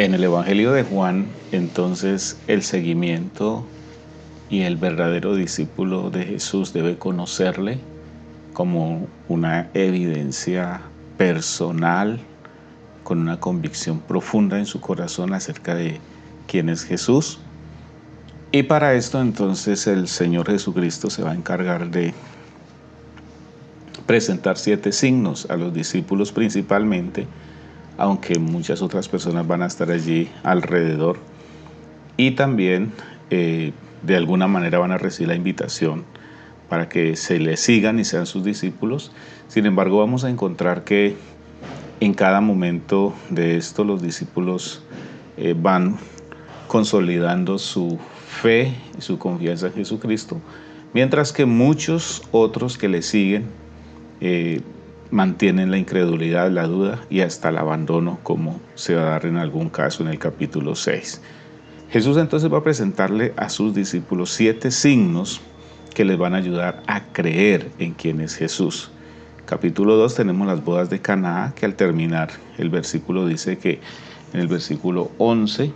En el Evangelio de Juan, entonces, el seguimiento y el verdadero discípulo de Jesús debe conocerle como una evidencia personal, con una convicción profunda en su corazón acerca de quién es Jesús. Y para esto entonces el Señor Jesucristo se va a encargar de presentar 7 signos a los discípulos principalmente, aunque muchas otras personas van a estar allí alrededor y también de alguna manera van a recibir la invitación para que se le sigan y sean sus discípulos. Sin embargo, vamos a encontrar que en cada momento de esto los discípulos van consolidando su fe y su confianza en Jesucristo, mientras que muchos otros que le siguen mantienen la incredulidad, la duda y hasta el abandono, como se va a dar en algún caso en el capítulo 6. Jesús entonces va a presentarle a sus discípulos 7 signos que les van a ayudar a creer en quién es Jesús. Capítulo 2 tenemos las bodas de Caná, que al terminar el versículo dice que en el versículo 11,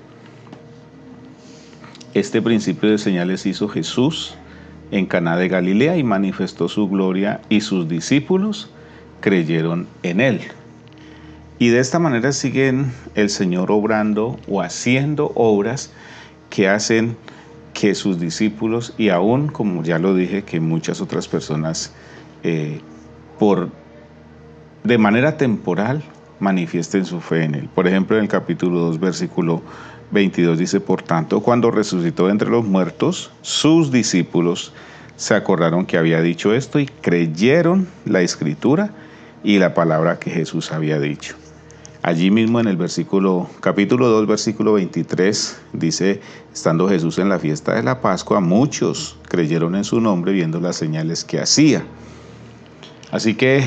este principio de señales hizo Jesús en Caná de Galilea y manifestó su gloria y sus discípulos creyeron en él. Y de esta manera siguen el Señor obrando o haciendo obras que hacen que sus discípulos y aún, como ya lo dije, que muchas otras personas de manera temporal manifiesten su fe en él. Por ejemplo, en el capítulo 2, versículo 22 dice: por tanto, cuando resucitó entre los muertos, sus discípulos se acordaron que había dicho esto y creyeron la escritura y la palabra que Jesús había dicho. Allí mismo en el capítulo 2, versículo 23, dice: estando Jesús en la fiesta de la Pascua, muchos creyeron en su nombre viendo las señales que hacía. Así que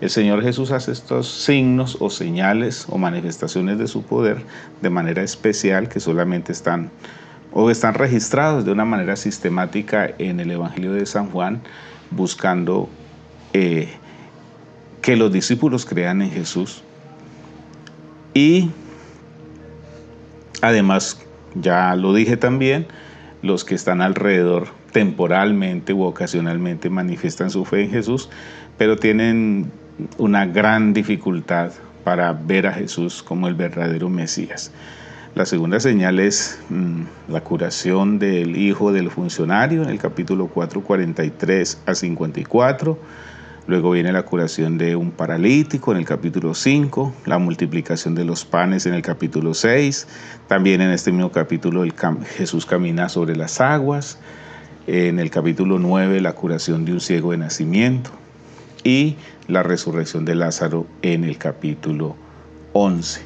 el Señor Jesús hace estos signos o señales o manifestaciones de su poder de manera especial, que solamente están registrados de una manera sistemática en el Evangelio de San Juan, buscando que los discípulos crean en Jesús. Y además, ya lo dije también, los que están alrededor temporalmente u ocasionalmente manifiestan su fe en Jesús, pero tienen una gran dificultad para ver a Jesús como el verdadero Mesías. La segunda señal es la curación del hijo del funcionario en el capítulo 4, 43 a 54. Luego viene la curación de un paralítico en el capítulo 5, la multiplicación de los panes en el capítulo 6. También en este mismo capítulo Jesús camina sobre las aguas. En el capítulo 9, la curación de un ciego de nacimiento. Y la resurrección de Lázaro en el capítulo 11.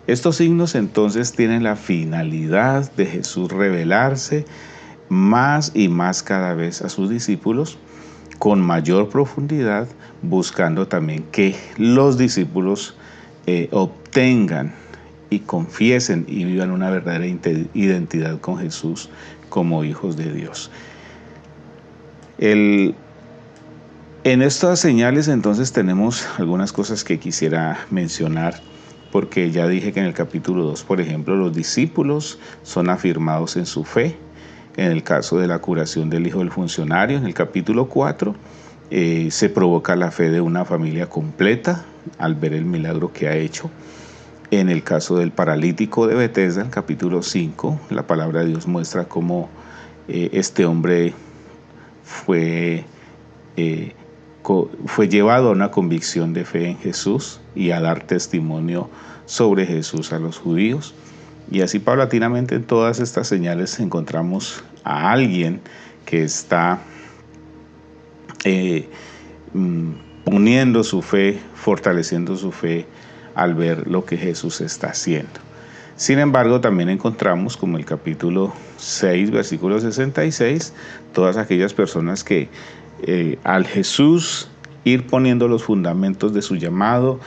Estos signos entonces tienen la finalidad de Jesús revelarse más y más cada vez a sus discípulos con mayor profundidad, buscando también que los discípulos obtengan y confiesen y vivan una verdadera identidad con Jesús como hijos de Dios. En estas señales entonces tenemos algunas cosas que quisiera mencionar, porque ya dije que en el capítulo 2, por ejemplo, los discípulos son afirmados en su fe. En el caso de la curación del hijo del funcionario, en el capítulo 4, se provoca la fe de una familia completa al ver el milagro que ha hecho. En el caso del paralítico de Betesda, en el capítulo 5, la palabra de Dios muestra cómo este hombre fue llevado a una convicción de fe en Jesús y a dar testimonio sobre Jesús a los judíos. Y así paulatinamente en todas estas señales encontramos a alguien que está uniendo su fe, fortaleciendo su fe al ver lo que Jesús está haciendo. Sin embargo, también encontramos, como el capítulo 6, versículo 66, todas aquellas personas que al Jesús ir poniendo los fundamentos de su llamado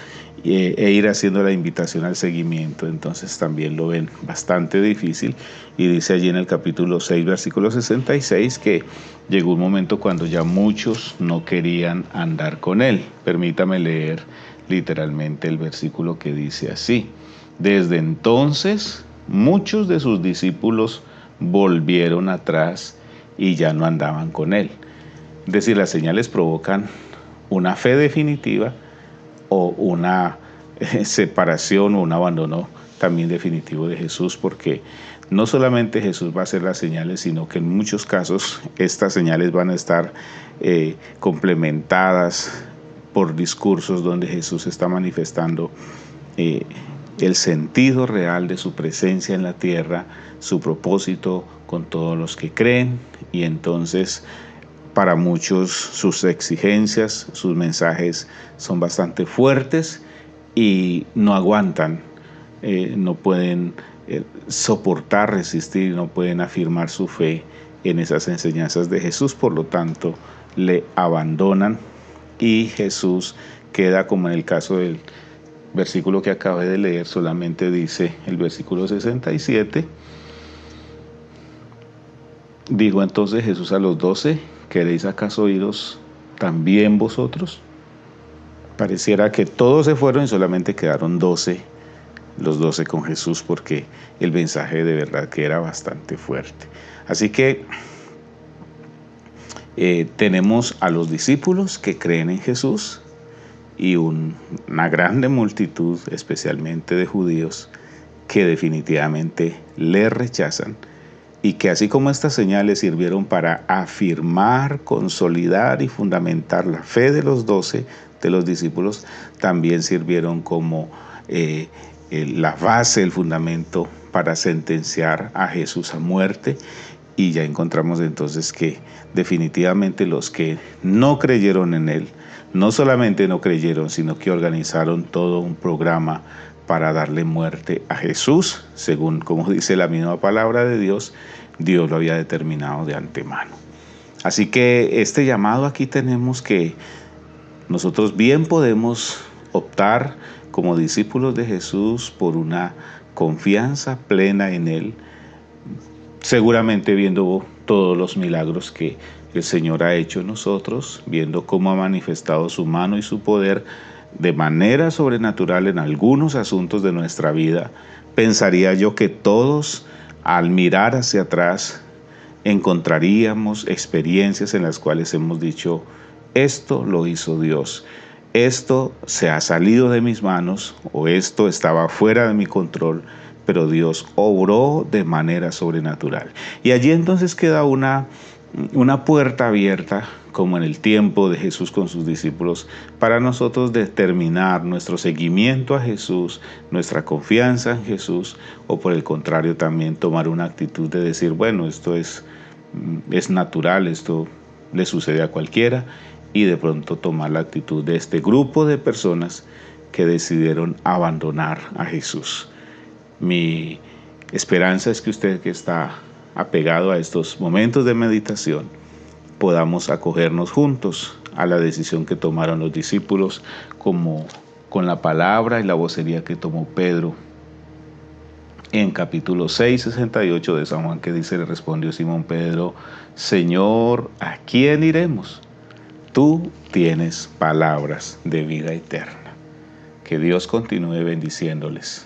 e ir haciendo la invitación al seguimiento, entonces también lo ven bastante difícil. Y dice allí en el capítulo 6, versículo 66, que llegó un momento cuando ya muchos no querían andar con él. Permítame leer literalmente el versículo que dice así: Desde entonces, muchos de sus discípulos volvieron atrás y ya no andaban con él. Es decir, las señales provocan una fe definitiva o una separación o un abandono también definitivo de Jesús, porque no solamente Jesús va a hacer las señales, sino que en muchos casos estas señales van a estar complementadas por discursos donde Jesús está manifestando el sentido real de su presencia en la tierra, su propósito con todos los que creen, y entonces para muchos sus exigencias, sus mensajes son bastante fuertes y no aguantan, no pueden soportar, resistir, no pueden afirmar su fe en esas enseñanzas de Jesús, por lo tanto le abandonan y Jesús queda como en el caso del versículo que acabé de leer, solamente dice el versículo 67, dijo entonces Jesús a los 12, ¿queréis acaso iros también vosotros? Pareciera que todos se fueron y solamente quedaron 12, los 12 con Jesús, porque el mensaje de verdad que era bastante fuerte. Así que tenemos a los discípulos que creen en Jesús y una grande multitud, especialmente de judíos, que definitivamente le rechazan, y que así como estas señales sirvieron para afirmar, consolidar y fundamentar la fe de los 12, de los discípulos, también sirvieron como la base, el fundamento para sentenciar a Jesús a muerte. Y ya encontramos entonces que definitivamente los que no creyeron en él, no solamente no creyeron, sino que organizaron todo un programa para darle muerte a Jesús, según como dice la misma palabra de Dios, Dios lo había determinado de antemano. Así que este llamado aquí tenemos que nosotros bien podemos optar como discípulos de Jesús por una confianza plena en él, seguramente viendo todos los milagros que el Señor ha hecho en nosotros, viendo cómo ha manifestado su mano y su poder de manera sobrenatural en algunos asuntos de nuestra vida. Pensaría yo que todos, al mirar hacia atrás, encontraríamos experiencias en las cuales hemos dicho, esto lo hizo Dios, esto se ha salido de mis manos o esto estaba fuera de mi control, pero Dios obró de manera sobrenatural. Y allí entonces queda una puerta abierta, como en el tiempo de Jesús con sus discípulos, para nosotros determinar nuestro seguimiento a Jesús, nuestra confianza en Jesús, o por el contrario también tomar una actitud de decir, bueno, esto es natural, esto le sucede a cualquiera, y de pronto tomar la actitud de este grupo de personas que decidieron abandonar a Jesús. Mi esperanza es que usted que está apegado a estos momentos de meditación, podamos acogernos juntos a la decisión que tomaron los discípulos, como con la palabra y la vocería que tomó Pedro en capítulo 6, 68 de San Juan, que dice, le respondió Simón Pedro, Señor, ¿a quién iremos? Tú tienes palabras de vida eterna. Que Dios continúe bendiciéndoles.